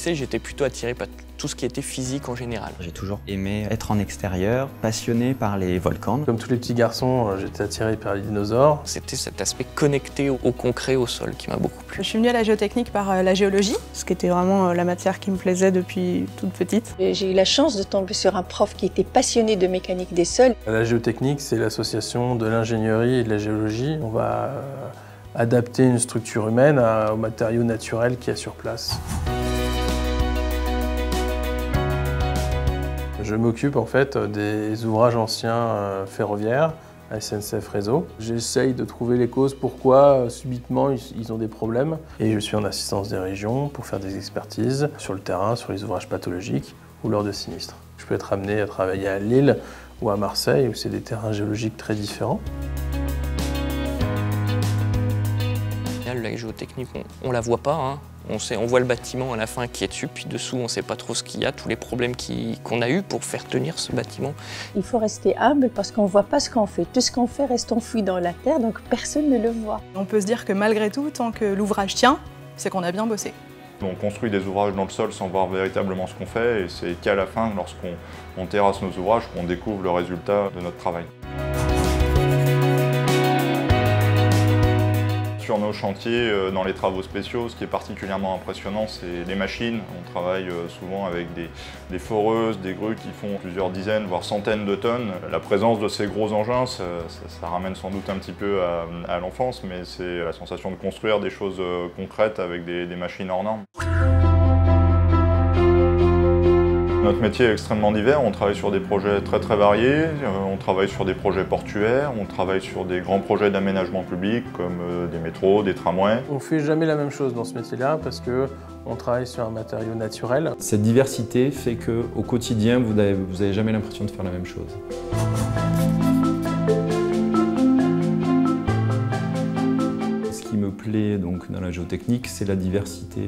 lycée, j'étais plutôt attiré par tout ce qui était physique en général. J'ai toujours aimé être en extérieur, passionné par les volcans. Comme tous les petits garçons, j'étais attiré par les dinosaures. C'était cet aspect connecté au concret, au sol, qui m'a beaucoup plu. Je suis venue à la géotechnique par la géologie, ce qui était vraiment la matière qui me plaisait depuis toute petite. J'ai eu la chance de tomber sur un prof qui était passionné de mécanique des sols. La géotechnique, c'est l'association de l'ingénierie et de la géologie. On va adapter une structure humaine aux matériaux naturels qu'il y a sur place. Je m'occupe en fait des ouvrages anciens ferroviaires, à SNCF Réseau. J'essaye de trouver les causes pourquoi subitement ils ont des problèmes. Et je suis en assistance des régions pour faire des expertises sur le terrain, sur les ouvrages pathologiques ou lors de sinistres. Je peux être amené à travailler à Lille ou à Marseille où c'est des terrains géologiques très différents. La géotechnique, on la voit pas, hein. On voit le bâtiment à la fin qui est dessus, puis dessous on ne sait pas trop ce qu'il y a, tous les problèmes qu'on a eu pour faire tenir ce bâtiment. Il faut rester humble parce qu'on ne voit pas ce qu'on fait. Tout ce qu'on fait reste enfoui dans la terre, donc personne ne le voit. On peut se dire que malgré tout, tant que l'ouvrage tient, c'est qu'on a bien bossé. On construit des ouvrages dans le sol sans voir véritablement ce qu'on fait, et c'est qu'à la fin, lorsqu'on terrasse nos ouvrages, qu'on découvre le résultat de notre travail. Sur nos chantiers, dans les travaux spéciaux, ce qui est particulièrement impressionnant, c'est les machines. On travaille souvent avec des foreuses, des grues qui font plusieurs dizaines, voire centaines de tonnes. La présence de ces gros engins, ça ramène sans doute un petit peu à l'enfance, mais c'est la sensation de construire des choses concrètes avec des machines hors normes. Notre métier est extrêmement divers, on travaille sur des projets très variés, on travaille sur des projets portuaires, on travaille sur des grands projets d'aménagement public comme des métros, des tramways. On ne fait jamais la même chose dans ce métier-là parce qu'on travaille sur un matériau naturel. Cette diversité fait qu'au quotidien, vous n'avez jamais l'impression de faire la même chose. Ce qui me plaît donc, dans la géotechnique, c'est la diversité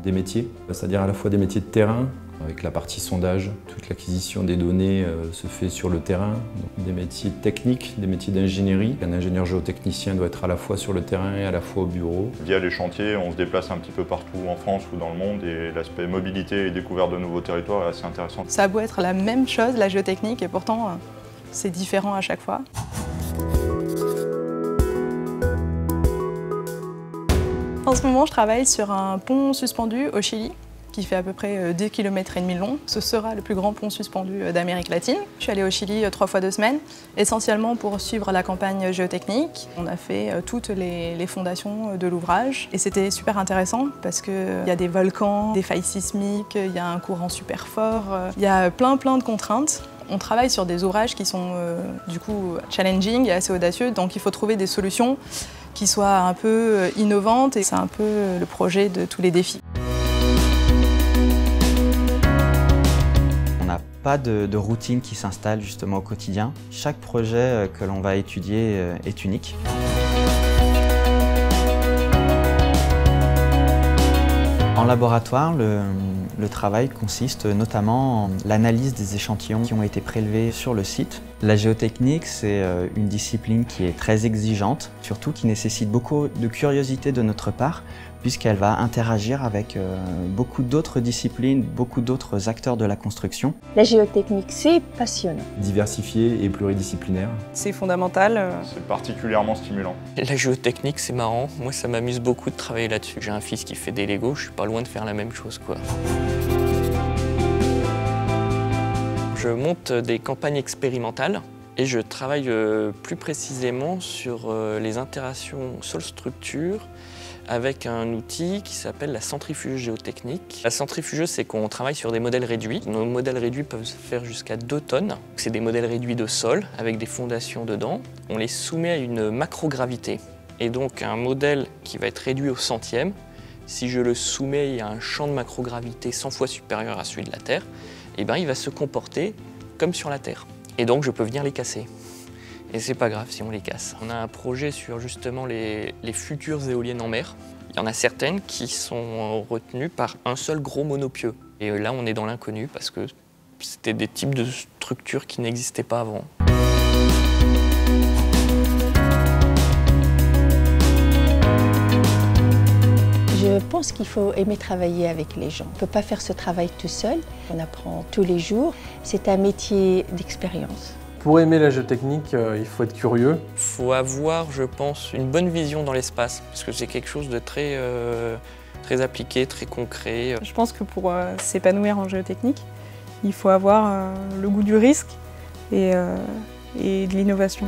des métiers, c'est-à-dire à la fois des métiers de terrain, avec la partie sondage, toute l'acquisition des données se fait sur le terrain, donc des métiers techniques, des métiers d'ingénierie. Un ingénieur géotechnicien doit être à la fois sur le terrain et à la fois au bureau. Via les chantiers, on se déplace un petit peu partout en France ou dans le monde et l'aspect mobilité et découverte de nouveaux territoires est assez intéressant. Ça a beau être la même chose, la géotechnique, et pourtant c'est différent à chaque fois. En ce moment, je travaille sur un pont suspendu au Chili, qui fait à peu près 2,5 km de long. Ce sera le plus grand pont suspendu d'Amérique latine. Je suis allée au Chili 3 fois 2 semaines, essentiellement pour suivre la campagne géotechnique. On a fait toutes les fondations de l'ouvrage et c'était super intéressant parce qu'il y a des volcans, des failles sismiques, il y a un courant super fort, il y a plein de contraintes. On travaille sur des ouvrages qui sont du coup challenging et assez audacieux, donc il faut trouver des solutions qui soient un peu innovantes et c'est un peu le projet de tous les défis. Pas de routine qui s'installe justement au quotidien. Chaque projet que l'on va étudier est unique. En laboratoire, le travail consiste notamment en l'analyse des échantillons qui ont été prélevés sur le site. La géotechnique, c'est une discipline qui est très exigeante, surtout qui nécessite beaucoup de curiosité de notre part, puisqu'elle va interagir avec beaucoup d'autres disciplines, beaucoup d'autres acteurs de la construction. La géotechnique, c'est passionnant. Diversifié et pluridisciplinaire. C'est fondamental. C'est particulièrement stimulant. La géotechnique, c'est marrant. Moi, ça m'amuse beaucoup de travailler là-dessus. J'ai un fils qui fait des Legos, je suis pas loin de faire la même chose, quoi. Je monte des campagnes expérimentales et je travaille plus précisément sur les interactions sol-structure avec un outil qui s'appelle la centrifugeuse géotechnique. La centrifugeuse, c'est qu'on travaille sur des modèles réduits. Nos modèles réduits peuvent faire jusqu'à 2 tonnes. C'est des modèles réduits de sol avec des fondations dedans. On les soumet à une macrogravité. Et donc un modèle qui va être réduit au centième, si je le soumets à un champ de macrogravité 100 fois supérieur à celui de la Terre, eh ben, il va se comporter comme sur la Terre. Et donc je peux venir les casser. Et c'est pas grave si on les casse. On a un projet sur justement les futures éoliennes en mer. Il y en a certaines qui sont retenues par un seul gros monopieux. Et là, on est dans l'inconnu parce que c'était des types de structures qui n'existaient pas avant. Je pense qu'il faut aimer travailler avec les gens. On ne peut pas faire ce travail tout seul. On apprend tous les jours. C'est un métier d'expérience. Pour aimer la géotechnique, il faut être curieux. Il faut avoir, je pense, une bonne vision dans l'espace, parce que c'est quelque chose de très appliqué, très concret. Je pense que pour s'épanouir en géotechnique, il faut avoir le goût du risque et de l'innovation.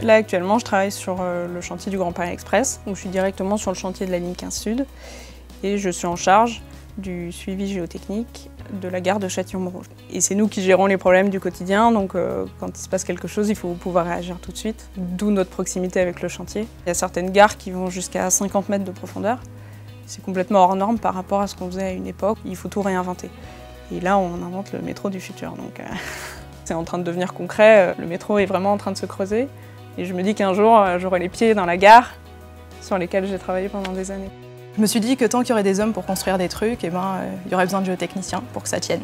Là, actuellement, je travaille sur le chantier du Grand Paris Express, où je suis directement sur le chantier de la ligne 15 Sud, et je suis en charge du suivi géotechnique de la gare de Châtillon-Montrouge. Et c'est nous qui gérons les problèmes du quotidien, donc quand il se passe quelque chose, il faut pouvoir réagir tout de suite, d'où notre proximité avec le chantier. Il y a certaines gares qui vont jusqu'à 50 mètres de profondeur. C'est complètement hors norme par rapport à ce qu'on faisait à une époque. Il faut tout réinventer. Et là, on invente le métro du futur. Donc c'est en train de devenir concret. Le métro est vraiment en train de se creuser. Et je me dis qu'un jour, j'aurai les pieds dans la gare sur lesquels j'ai travaillé pendant des années. Je me suis dit que tant qu'il y aurait des hommes pour construire des trucs, il y aurait besoin de géotechniciens pour que ça tienne.